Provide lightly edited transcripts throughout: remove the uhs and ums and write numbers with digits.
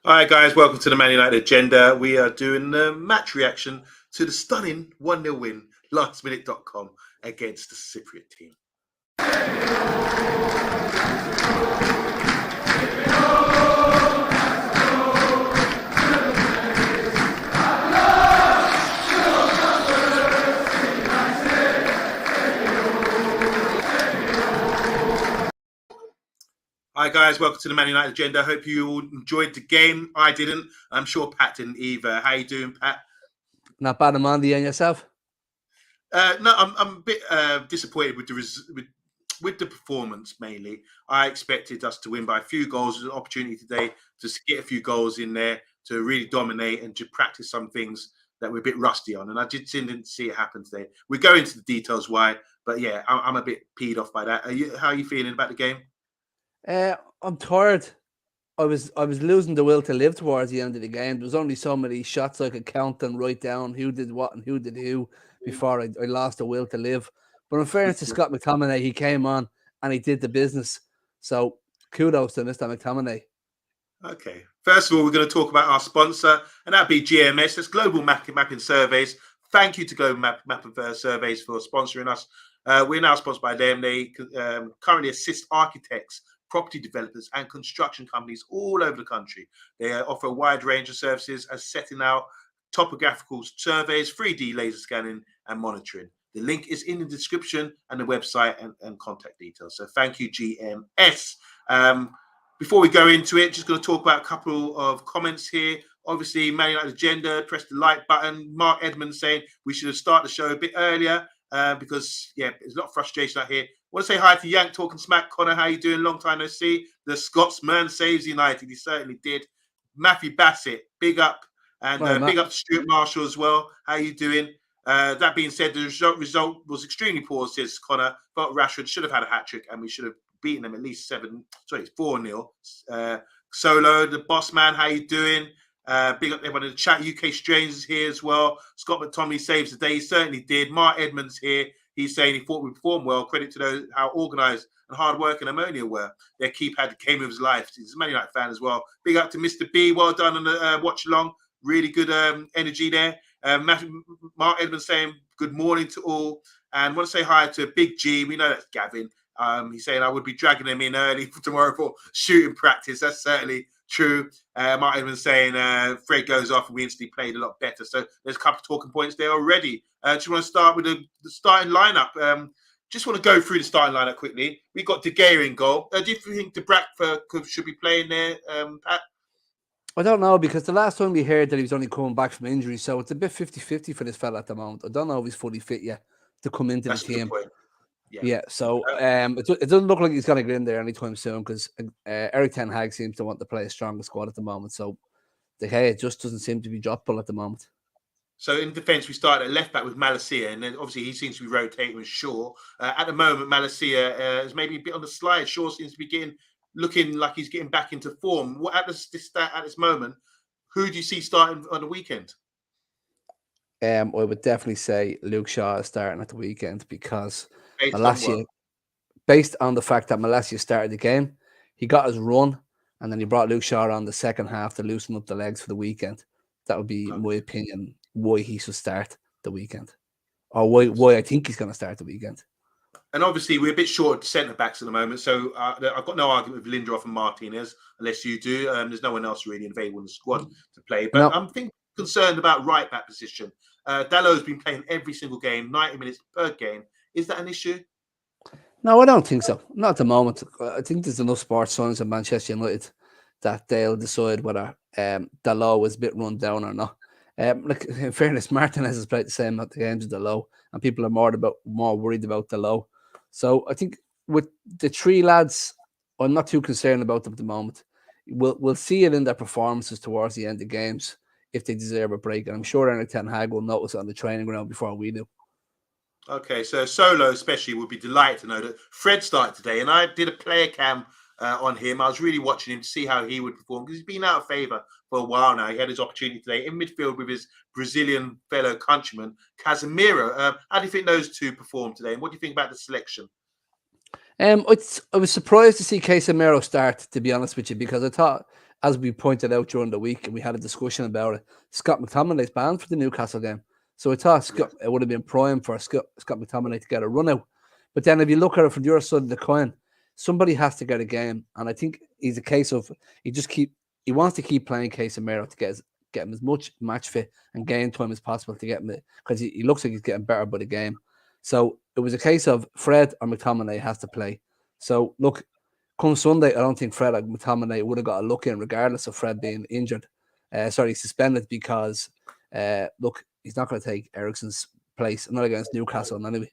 Hi guys, welcome to the Man United Agenda. We are doing the match reaction to the stunning 1-0 win, lastminute.com, against the Cypriot team. Hi guys, welcome to the Man United Agenda. Hope you all enjoyed the game. I didn't. I'm sure Pat didn't either. How you doing, Pat? Not bad, Omondi, and yourself? No, I'm a bit disappointed with the performance mainly. I expected us to win by a few goals. There's an opportunity today to get a few goals in there, to really dominate and to practice some things that we're a bit rusty on. And I just didn't see it happen today. We go into the details why, but yeah, I'm a bit peed off by that. How are you feeling about the game? I'm tired. I was losing the will to live towards the end of the game. There was only so many shots I could count and write down who did what and who did who before I lost the will to live. But in fairness to Scott McTominay, he came on and he did the business. So kudos to Mr. McTominay. Okay. First of all, we're going to talk about our sponsor, and that'd be GMS. That's Global Mapping Surveys. Thank you to Global Mapping Surveys for sponsoring us. We're now sponsored by them. They currently assist architects, property developers, and construction companies all over the country. They offer a wide range of services as setting out topographical surveys, 3D laser scanning, and monitoring. The link is in the description and the website and contact details. So thank you, GMS. Before we go into it, just going to talk about a couple of comments here. Obviously, Man United Agenda, press the like button. Mark Edmonds saying we should have started the show a bit earlier because, yeah, there's a lot of frustration out here. I want to say hi to Yank Talking Smack. Connor, how you doing? Long time no see. The Scotsman saves United. He certainly did. Matthew Bassett, big up. And big up to Stuart Marshall as well. How you doing? That being said, the result was extremely poor, says Connor. But Rashford should have had a hat-trick and we should have beaten them at least 4-0. Solo, the boss man, how you doing? Big up everyone in the chat. UK Strangers here as well. Scott McTominay saves the day. He certainly did. Mark Edmonds here. He's saying he thought we performed well. Credit to those how organised and hard working Omonia were. Their keeper had the game of his life. He's a Man United fan as well. Big up to Mr. B. Well done on the watch-along. Really good energy there. Mark Edmonds saying good morning to all. And want to say hi to Big G. We know that's Gavin. He's saying I would be dragging him in early for tomorrow for shooting practice. That's certainly true. Mark Edmonds saying Fred goes off and we instantly played a lot better. So there's a couple of talking points there already. Just want to start with the starting lineup. Just want to go through the starting lineup quickly. We got De Gea in goal. Do you think De Braak should be playing there, Pat? I don't know, because the last time we heard that he was only coming back from injury, so it's a bit 50-50 for this fella at the moment. I don't know if he's fully fit yet to come into the team. Yeah, so it doesn't look like he's going to get in there anytime soon because Eric Ten Hag seems to want to play a stronger squad at the moment. So De Gea just doesn't seem to be droppable at the moment. So in defence, we started at left back with Malacia, and then obviously he seems to be rotating with Shaw. At the moment, Malacia is maybe a bit on the slide. Shaw seems to be looking like he's getting back into form. At this moment, who do you see starting on the weekend? I would definitely say Luke Shaw is starting at the weekend because Malacia, based on the fact that Malacia started the game, he got his run, and then he brought Luke Shaw on the second half to loosen up the legs for the weekend. That would be my opinion why he should start the weekend, or why I think he's going to start the weekend. And obviously, we're a bit short of centre-backs at the moment, so I've got no argument with Lindelof and Martinez, unless you do. There's no one else really available in the squad to play. But I'm concerned about right-back position. Dalot's been playing every single game, 90 minutes per game. Is that an issue? No, I don't think so. Not at the moment. I think there's enough sports science in Manchester United that they'll decide whether Dalot is a bit run down or not. Like in fairness, Martinez has played the same at the games of Dalot, and people are more worried about Dalot. So I think with the three lads, I'm not too concerned about them at the moment. We'll see it in their performances towards the end of games if they deserve a break, and I'm sure Eric Ten Hag will notice it on the training ground before we do. Okay, so Solo especially would be delighted to know that Fred started today, and I did a player cam on him. I was really watching him to see how he would perform because he's been out of favour for a while now. He had his opportunity today in midfield with his Brazilian fellow countryman, Casemiro. How do you think those two performed today, and what do you think about the selection? I was surprised to see Casemiro start, to be honest with you, because I thought, as we pointed out during the week, and we had a discussion about it, Scott McTominay's banned for the Newcastle game. So I thought it would have been prime for Scott McTominay to get a run out. But then if you look at it from your side of the coin, somebody has to get a game. And I think he's a case of, he wants to keep playing Casemiro to get him as much match fit and game time as possible to get him, because he looks like he's getting better by the game. So it was a case of Fred or McTominay has to play. So look, come Sunday, I don't think Fred or McTominay would have got a look in, regardless of Fred being injured. Suspended, because look, he's not going to take Eriksen's place, not against Newcastle anyway.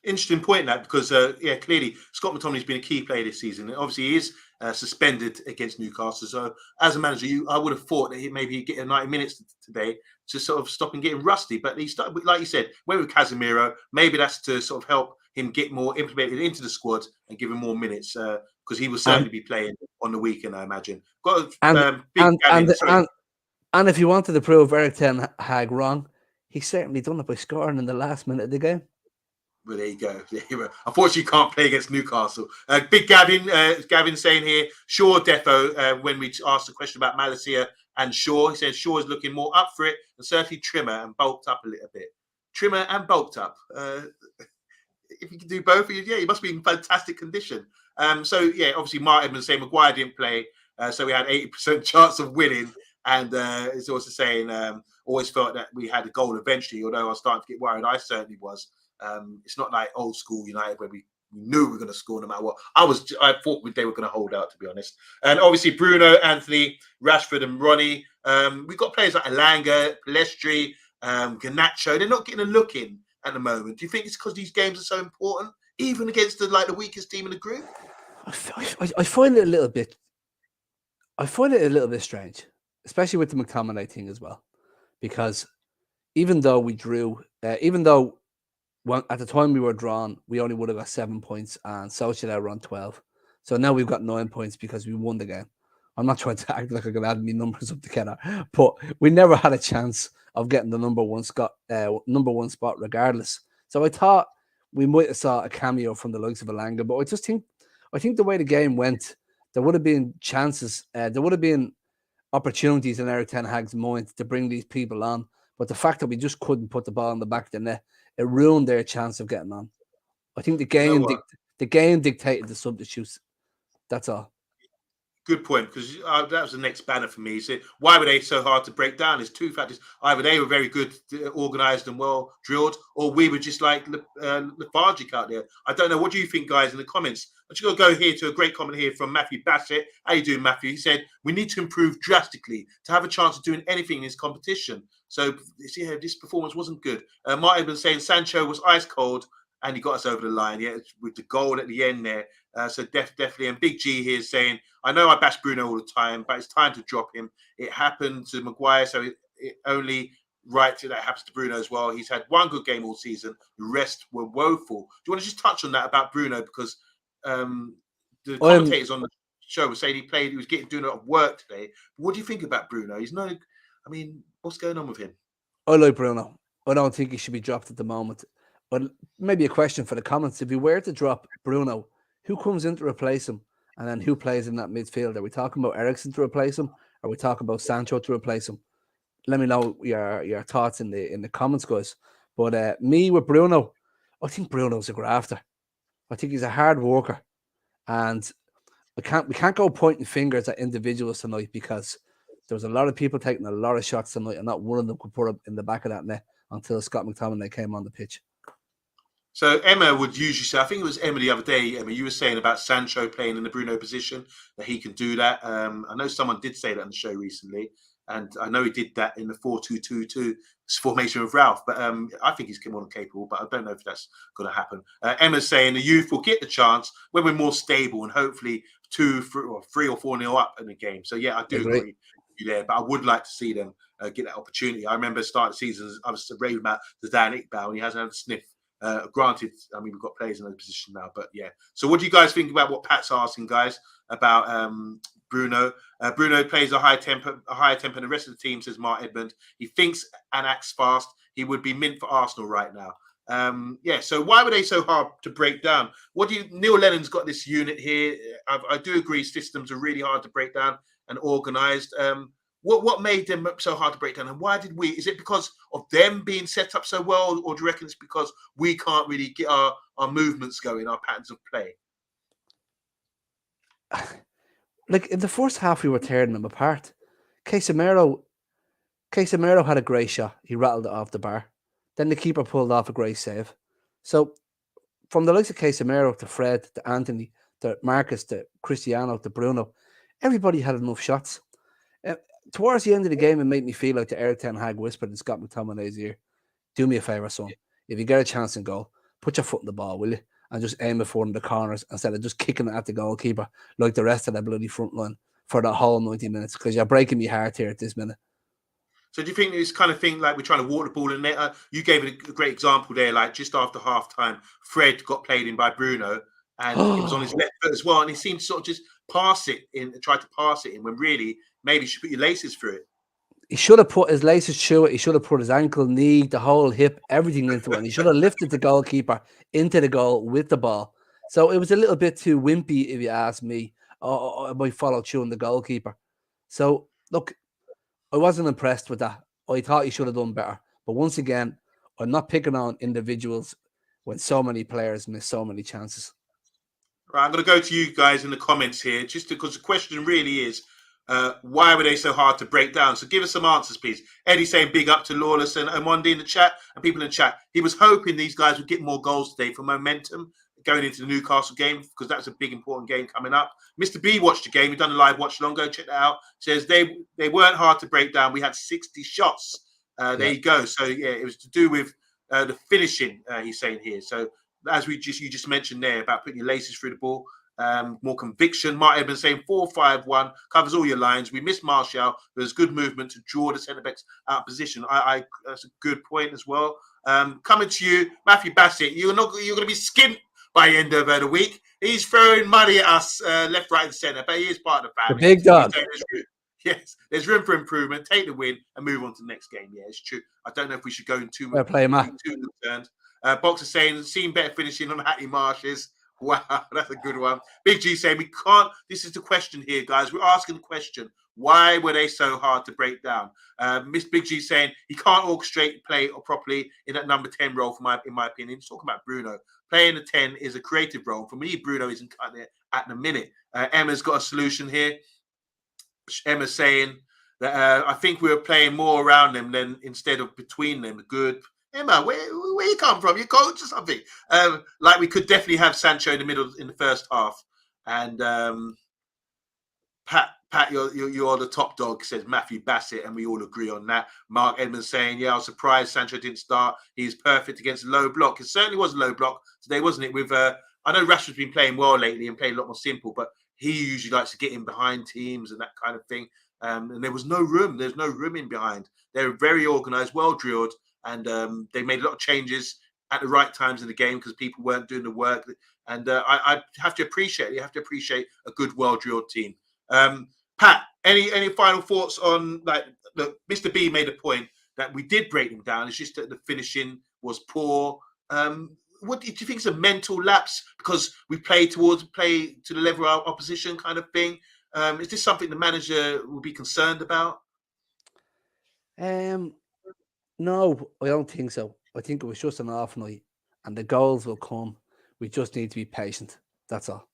Interesting point that, because clearly Scott McTominay's been a key player this season. And obviously, he is suspended against Newcastle. So as a manager, I would have thought that he'd get 90 minutes today to sort of stop him getting rusty. But he started, like you said, went with Casemiro. Maybe that's to sort of help him get more implemented into the squad and give him more minutes, because he will certainly be playing on the weekend, I imagine. Got a and if you wanted to prove Erik ten Hag wrong, he's certainly done it by scoring in the last minute of the game. Well, there you go. Unfortunately, you can't play against Newcastle. Big Gavin saying here, Shaw defo, when we asked the question about Malacia and Shaw, he said Shaw is looking more up for it, and certainly trimmer and bulked up a little bit. Trimmer and bulked up. If you can do both, he must be in fantastic condition. Obviously, Mark Edmonds saying Maguire didn't play, so we had 80% chance of winning. And it's also saying, always felt that we had a goal eventually, although I was starting to get worried. I certainly was. It's not like old school United where we knew we were going to score no matter what. I thought they were going to hold out, to be honest. And obviously Bruno, Anthony, Rashford and Ronnie. We've got players like Elanga, Palestri, Garnacho. They're not getting a look in at the moment. Do you think it's because these games are so important, even against the weakest team in the group? I find it a little bit. I find it a little bit strange, especially with the McTominay thing as well, because even though we drew, at the time we were drawn, we only would have got 7 points, and Solskjaer were on 12. So now we've got 9 points because we won the game. I'm not trying to act like I can add me numbers up together, but we never had a chance of getting the number one spot regardless. So I thought we might have saw a cameo from the likes of Elanga, but I think the way the game went, there would have been chances, there would have been opportunities in Erik ten Hag's mind to bring these people on, but the fact that we just couldn't put the ball in the back of the net, it ruined their chance of getting on. I think the game dictated the substitutes. That's all. Good point, because that was the next banner for me. So why were they so hard to break down? There's two factors. Either they were very good, organised and well drilled, or we were just like lethargic out there. I don't know. What do you think, guys, in the comments? I'm just going to go here to a great comment here from Matthew Bassett. How you doing, Matthew? He said, we need to improve drastically to have a chance of doing anything in this competition. So, this performance wasn't good. Martin was saying Sancho was ice cold and he got us over the line, with the goal at the end there. So definitely. And Big G here is saying, I know I bash Bruno all the time, but it's time to drop him. It happened to Maguire, so it only right to that happens to Bruno as well. He's had one good game all season. The rest were woeful. Do you want to just touch on that about Bruno? Because the commentators on the show were saying he was doing a lot of work today. But what do you think about Bruno? What's going on with him? I like Bruno. I don't think he should be dropped at the moment. But maybe a question for the comments. If we were to drop Bruno, who comes in to replace him? And then who plays in that midfield? Are we talking about Eriksen to replace him? Are we talking about Sancho to replace him? Let me know your thoughts in the comments, guys. But me with Bruno, I think Bruno's a grafter. I think he's a hard worker. And we can't go pointing fingers at individuals tonight, because there was a lot of people taking a lot of shots tonight, and not one of them could put up in the back of that net until Scott McTominay came on the pitch. So Emma would usually say, I think it was Emma the other day, Emma, you were saying about Sancho playing in the Bruno position, that he can do that. I know someone did say that on the show recently, and I know he did that in the 4-2-2-2 formation with Ralph, but I think he's more than capable, but I don't know if that's going to happen. Emma's saying the youth will get the chance when we're more stable and hopefully 3 or 4-0 up in the game. So yeah, I do agree with you there, but I would like to see them get that opportunity. I remember starting the season, I was raving about the Dan Iqbal, and he hasn't had a sniff. Granted, we've got players in that position now, but yeah. So what do you guys think about what Pat's asking, guys, about Bruno? Bruno plays a higher tempo than the rest of the team, says Mark Edmond. He thinks and acts fast. He would be mint for Arsenal right now. Yeah, so why were they so hard to break down? Neil Lennon's got this unit here. I do agree systems are really hard to break down and organized. What made them so hard to break down, and why did we? Is it because of them being set up so well, or do you reckon it's because we can't really get our movements going, our patterns of play? Like in the first half, we were tearing them apart. Casemiro had a great shot. He rattled it off the bar. Then the keeper pulled off a great save. So from the likes of Casemiro to Fred to Anthony to Marcus to Cristiano to Bruno, everybody had enough shots. Towards the end of the game, it made me feel like the Eric Ten Hag whispered in Scott McTominay's ear, "Do me a favour, son. If you get a chance in goal, put your foot in the ball, will you? And just aim it for in the corners instead of just kicking it at the goalkeeper like the rest of the bloody front line for the whole 90 minutes, because you're breaking me heart here at this minute." So do you think this kind of thing, like we're trying to walk the ball in net? You gave it a great example there, like just after half time, Fred got played in by Bruno, and it was on his left foot as well, and he seemed to sort of just pass it in, try to pass it in, when really maybe you should put your laces through it. He should have put his laces through it. He should have put his ankle, knee, the whole hip, everything into it. And he should have lifted the goalkeeper into the goal with the ball. So it was a little bit too wimpy, if you ask me. I might follow through on the goalkeeper. So, look, I wasn't impressed with that. I thought he should have done better. But once again, I'm not picking on individuals when so many players miss so many chances. Right, I'm going to go to you guys in the comments here, just because the question really is, why were they so hard to break down? So give us some answers, please. Eddie saying big up to Lawless and Omondi in the chat, and people in the chat. He was hoping these guys would get more goals today for momentum going into the Newcastle game, because that's a big important game coming up. Mr. B watched the game. We've done a live watch along. Go check that out. Says they weren't hard to break down. We had 60 shots. There you go. So yeah, it was to do with the finishing. He's saying here. So as you just mentioned there about putting your laces through the ball. More conviction. Mark Edmonds saying 4-5-1 covers all your lines. We missed Martial. There's good movement to draw the centre backs out of position. I that's a good point as well. Coming to you, Matthew Bassett. You're going to be skint by the end of the week. He's throwing money at us left, right, and centre, but he is part of the family. The big dog. Yes, there's room for improvement. Take the win and move on to the next game. Yeah, it's true. I don't know if we should go in too much. Too concerned. Boxer saying, seen better finishing on Hattie Marshes. Wow, that's a good one. Big G saying, we can't. This is the question here, guys. We're asking the question. Why were they so hard to break down? Miss Big G saying he can't orchestrate play properly in that number 10 role, in my opinion. He's talking about Bruno. Playing the 10 is a creative role. For me, Bruno isn't cutting it at the minute. Emma's got a solution here. Emma's saying that I think we were playing more around them than instead of between them. Good. Emma, where you come from? You coach or something? Like we could definitely have Sancho in the middle in the first half. And Pat, you're the top dog, says Matthew Bassett, and we all agree on that. Mark Edmonds saying, yeah, I was surprised Sancho didn't start. He's perfect against a low block. It certainly was a low block today, wasn't it? With I know Rashford's been playing well lately and playing a lot more simple, but he usually likes to get in behind teams and that kind of thing. And there was no room. There's no room in behind. They're very organised, well drilled. And they made a lot of changes at the right times in the game because people weren't doing the work. And I have to appreciate it. You have to appreciate a good, well-drilled team. Pat, any final thoughts on, like, look, Mr. B made a point that we did break them down. It's just that the finishing was poor. What do you think is a mental lapse because we play to the level of our opposition kind of thing? Is this something the manager will be concerned about? No, I don't think so. I think it was just an off night and the goals will come. We just need to be patient. That's all.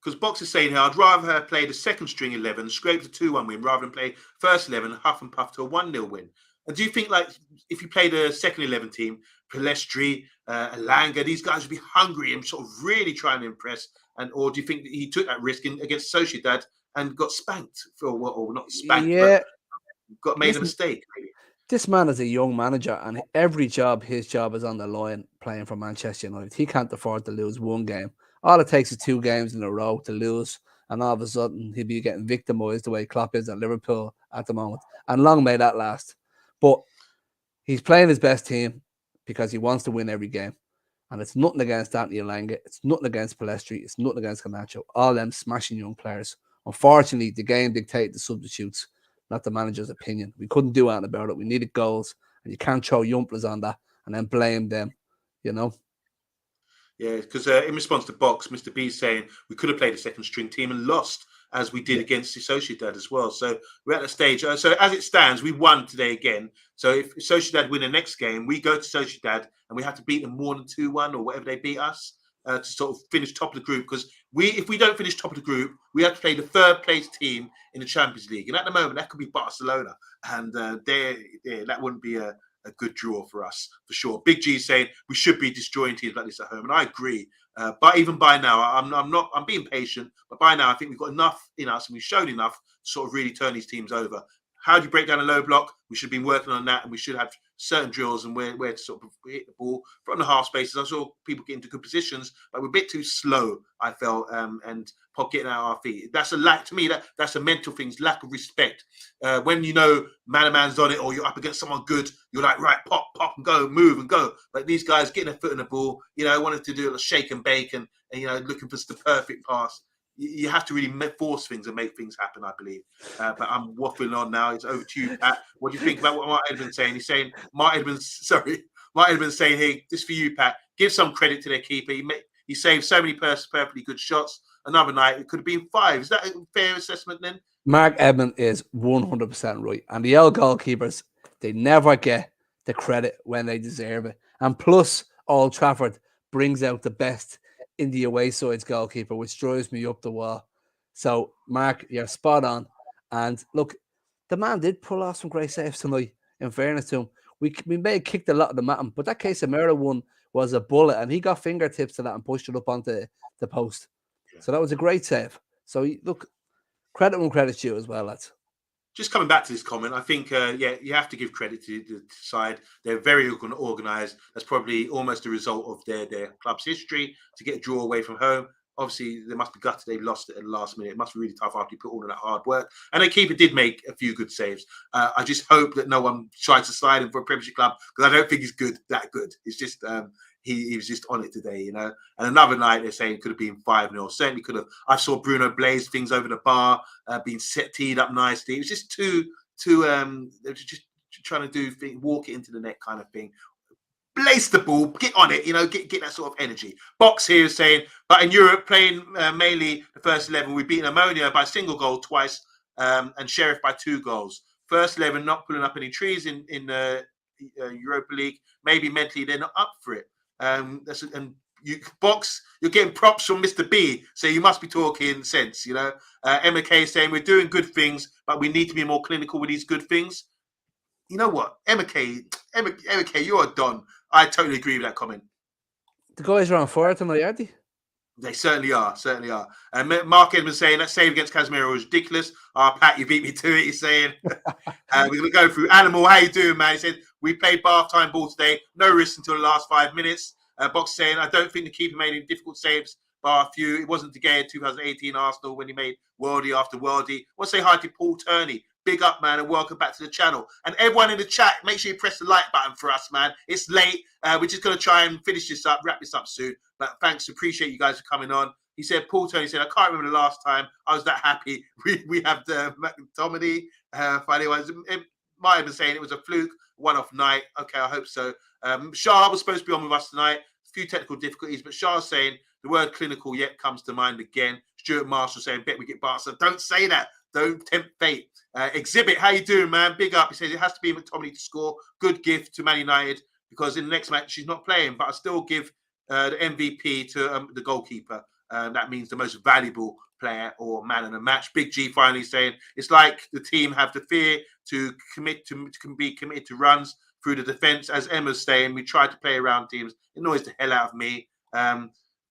Because Box is saying here, I'd rather have played a second string 11, scraped a 2-1 win, rather than play first 11, huff and puff to a 1-0 win. And do you think, like, if you played a second 11 team, Palestri, Alanga, these guys would be hungry and sort of really trying to impress? Or do you think that he took that risk against Sociedad and got spanked or not spanked, but made a mistake? Maybe? This man is a young manager, and his job is on the line playing for Manchester United. He can't afford to lose one game. All it takes is 2 games in a row to lose, and all of a sudden he'll be getting victimised the way Klopp is at Liverpool at the moment. And long may that last. But he's playing his best team because he wants to win every game. And it's nothing against Anthony Alanga. It's nothing against Palestri. It's nothing against Garnacho. All them smashing young players. Unfortunately, the game dictated the substitutes, not the manager's opinion. We couldn't do anything about it. We needed goals, and you can't throw yumplas on that and then blame them, you know. Yeah, because in response to Box, Mr. B is saying we could have played a second string team and lost as we did against the Sociedad as well. So we're at the stage. So as it stands, we won today again. So if Sociedad win the next game, we go to Sociedad and we have to beat them more than 2-1 or whatever they beat us to sort of finish top of the group. Because if we don't finish top of the group, we have to play the third place team in the Champions League. And at the moment, that could be Barcelona. And that wouldn't be a good draw for us, for sure. Big G is saying we should be destroying teams like this at home, and I agree. But even by now, I'm being patient. But by now, I think we've got enough in us, and we've shown enough to sort of really turn these teams over. How do you break down a low block? We should have been working on that, and we should have certain drills and where to sort of hit the ball from the half spaces. I saw people get into good positions, but we're a bit too slow, I felt, and Pop getting out of our feet. That's a lack to me. That's a mental thing, lack of respect. When you know man's on it, or you're up against someone good, you're like, right, pop and go, move and go. But these guys getting a foot in the ball, wanted to do a shake and bake and looking for the perfect pass. You have to really saying things and make things happen, I believe. But I'm waffling on now. It's over to you, Pat. What do you think about what Martin Edmonds saying? He's saying, Martin Edmonds saying, hey, this for you, Pat. Give some credit to their keeper. He saved so many perfectly good shots. Another night, it could have been 5. Is that a fair assessment then? Mark Edmond is 100% right. And the old goalkeepers, they never get the credit when they deserve it. And plus, Old Trafford brings out the best in the away side's goalkeeper, which drives me up the wall. So, Mark, you're spot on. And look, the man did pull off some great saves tonight, in fairness to him. We may have kicked a lot of them at him, but that Casemiro one was a bullet, and he got fingertips to that and pushed it up onto the post. Yeah. So that was a great save. So, look, credit when credit's due as well, lads. Just coming back to this comment, I think, you have to give credit to the side. They're very organised. That's probably almost a result of their club's history to get a draw away from home. Obviously, they must be gutted they lost it at the last minute. It must be really tough after you put all of that hard work. And the keeper did make a few good saves. I just hope that no one tries to slide him for a Premiership club, because I don't think he's that good. It's just he was just on it today, And another night, they're saying it could have been 5-0. Certainly could have. I saw Bruno blaze things over the bar, being teed up nicely. It was just too they were just trying to do things, walk it into the net kind of thing. Blaze the ball, get on it, get that sort of energy. Box here is saying, but in Europe, playing mainly the first 11, we've beaten Omonia by a single goal twice, and Sheriff by 2 goals. First 11 not pulling up any trees in the Europa League. Maybe mentally they're not up for it. Box, you're getting props from Mr. B, so you must be talking sense, Emma K saying we're doing good things, but we need to be more clinical with these good things. You know what, Emma K, you are done. I totally agree with that comment. The guys are on fire tonight, aren't they? They certainly are. And Mark Edmonds saying that save against Casemiro was ridiculous. Pat, you beat me to it. He's saying we're going to go through Animal. How you doing, man? He said we played bath time ball today. No risk until the last 5 minutes. Box saying I don't think the keeper made any difficult saves, bar a few. It wasn't De Gea 2018 Arsenal when he made worldie after worldie. I want to say hi to Paul Turney. Big up, man, and welcome back to the channel. And everyone in the chat, make sure you press the like button for us, man. It's late. We're just going to try and finish this up, wrap this up soon. But thanks, appreciate you guys for coming on. He said, Paul Tony said, I can't remember the last time I was that happy. We have the McTominay. Finally, it might have been saying it was a fluke, one-off night. Okay, I hope so. SHAH was supposed to be on with us tonight. A few technical difficulties, but SHAH's saying the word clinical yet comes to mind again. Stuart Marshall saying, bet we get Barca. Don't say that. Don't tempt fate. Exhibit, how you doing, man? Big up. He says it has to be McTominay to score. Good gift to Man United, because in the next match she's not playing, but I still give the MVP to the goalkeeper. That means the most valuable player or man in the match. Big G finally saying it's like the team have the fear to be committed to runs through the defense. As Emma's saying, we try to play around teams. It annoys the hell out of me.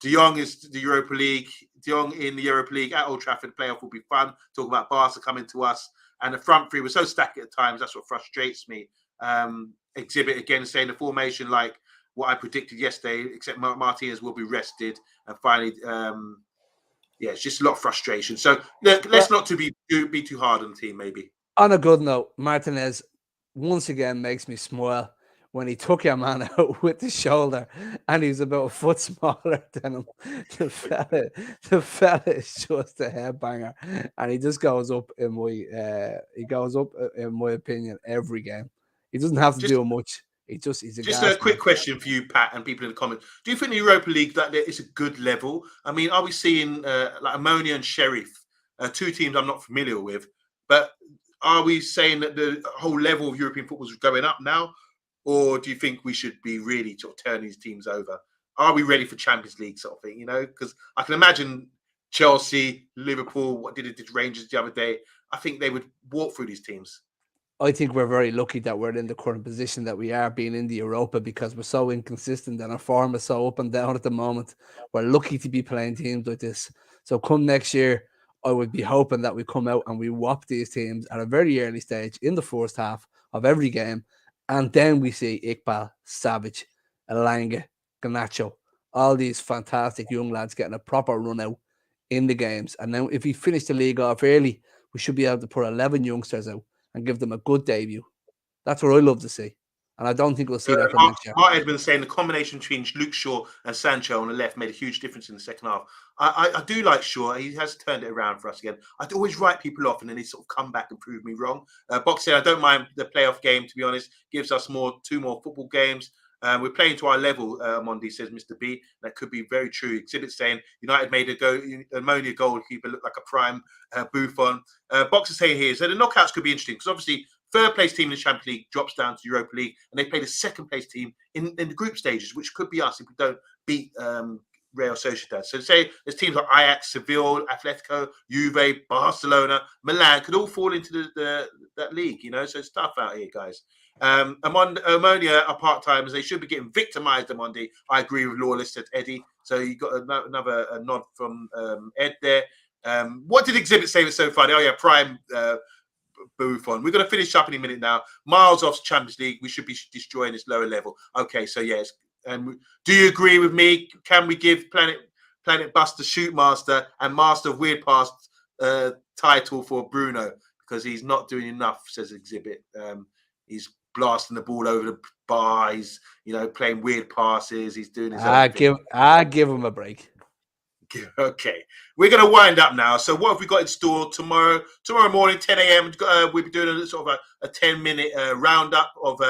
De Jong is the Europa League. De Jong in the Europa League at Old Trafford. The playoff will be fun. Talking about Barca coming to us. And the front three was so stacked at times. That's what frustrates me. Exhibit again saying the formation like what I predicted yesterday, except Martinez will be rested. And finally, it's just a lot of frustration. So let's not to be too hard on the team, maybe. On a good note, Martinez once again makes me smile when he took your man out with the shoulder and he's about a foot smaller than him. The fella is just a headbanger, and he just goes up in my opinion every game. He doesn't have to do much. He's a Just gas a quick man. question for you, Pat, and people in the comments. Do you think the Europa League that it's a good level? I mean, are we seeing like Omonia and Sheriff, two teams I'm not familiar with, but are we saying that the whole level of European football is going up now, or do you think we should be really sort of turning these teams over? Are we ready for Champions League sort of thing? You know, because I can imagine Chelsea, Liverpool, what did it did Rangers the other day? I think they would walk through these teams. I think we're very lucky that we're in the current position that we are, being in the Europa, because we're so inconsistent and our form is so up and down at the moment. We're lucky to be playing teams like this. So come next year, I would be hoping that we come out and we whop these teams at a very early stage in the first half of every game. And then we see Iqbal, Savage, Elanga, Garnacho, all these fantastic young lads getting a proper run out in the games. And then if we finish the league off early, we should be able to put 11 youngsters out and give them a good debut. That's what I love to see. And I don't think we'll see that for next year. Mark Edmonds saying the combination between Luke Shaw and Sancho on the left made a huge difference in the second half. I do like Shaw. He has turned it around for us again. I'd always write people off and then they sort of come back and prove me wrong. Box said, I don't mind the playoff game, to be honest. Gives us two more football games. We're playing to our level, Mondi, says Mr. B. That could be very true. Exhibit saying United made Omonia goalkeeper look like a prime Buffon. Box is saying here, so the knockouts could be interesting because obviously third place team in the Champions League drops down to Europa League and they play the second place team in the group stages, which could be us if we don't beat Real Sociedad. So say there's teams like Ajax, Seville, Atletico, Juve, Barcelona, Milan could all fall into that league, you know, so it's tough out here, guys. Omonia are part-timers. They should be getting victimized, Omondi. I agree with Lawless, said Eddie. So you got another nod from Ed there. What did Exhibit say was so funny? Oh, yeah, prime Buffon. We're going to finish up in a minute now. Miles off Champions League. We should be destroying this lower level. Okay, so yes. Do you agree with me? Can we give Planet Buster Shootmaster and Master of Weird Pass title for Bruno? Because he's not doing enough, says Exhibit. He's blasting the ball over the bar. He's, playing weird passes. He's doing his own thing. Give him a break. Okay, we're going to wind up now. So what have we got in store tomorrow? Tomorrow morning, 10 a.m. We'll be doing a sort of a 10-minute roundup of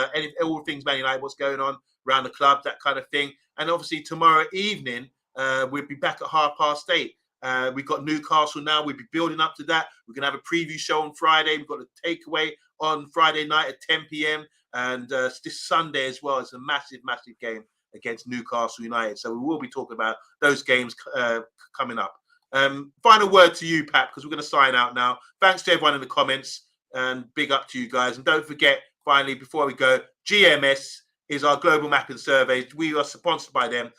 all things Man United, what's going on around the club, that kind of thing. And obviously tomorrow evening, we'll be back at 8:30. We've got Newcastle now. We'll be building up to that. We're going to have a preview show on Friday. We've got a takeaway on Friday night at 10 p.m. And this Sunday as well. It's a massive, massive game against Newcastle United. So we will be talking about those games coming up. Final word to you, Pat, because we're going to sign out now. Thanks to everyone in the comments and big up to you guys. And don't forget, finally, before we go, GMS is our global mapping survey. We are sponsored by them.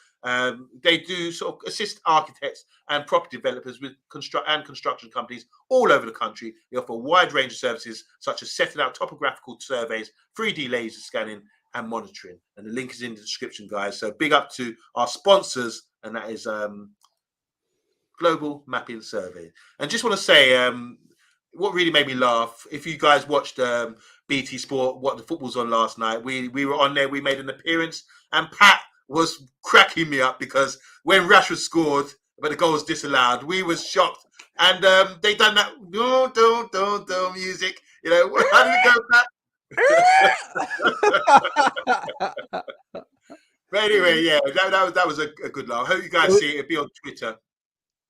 They do sort of assist architects and property developers with construction companies all over the country. They offer a wide range of services such as setting out topographical surveys, 3D laser scanning, and monitoring. And the link is in the description, guys. So big up to our sponsors, and that is Global Mapping Survey. And just want to say, what really made me laugh, if you guys watched BT Sport, what the football's on last night, we were on there, we made an appearance, and Pat was cracking me up because when Rashford scored, but the goal was disallowed, we were shocked. And they done that, don't music. How did it go, Pat? But anyway, yeah, that was a good laugh. I hope you guys see it. It'll be on Twitter.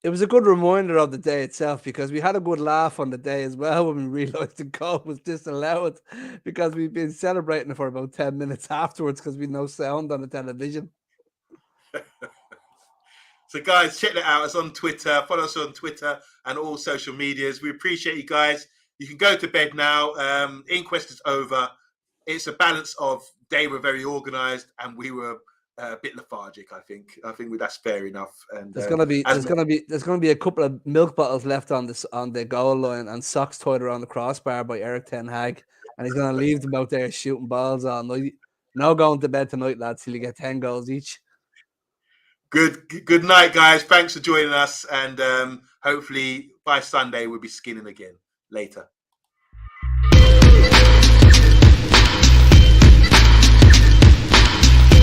It was a good reminder of the day itself because we had a good laugh on the day as well when we realised the goal was disallowed because we've been celebrating for about 10 minutes afterwards because we had no sound on the television. So guys, check that out. It's on Twitter. Follow us on Twitter and all social medias. We appreciate you guys. You can go to bed now. Inquest is over. It's a balance of they were very organised and we were a bit lethargic. I think that's fair enough. And there's gonna be a couple of milk bottles left on the goal line and socks tied around the crossbar by Eric Ten Hag, and he's gonna leave them out there shooting balls all night. No going to bed tonight, lads, till you get 10 goals each. Good night, guys. Thanks for joining us, and hopefully by Sunday we'll be skinning again. Later.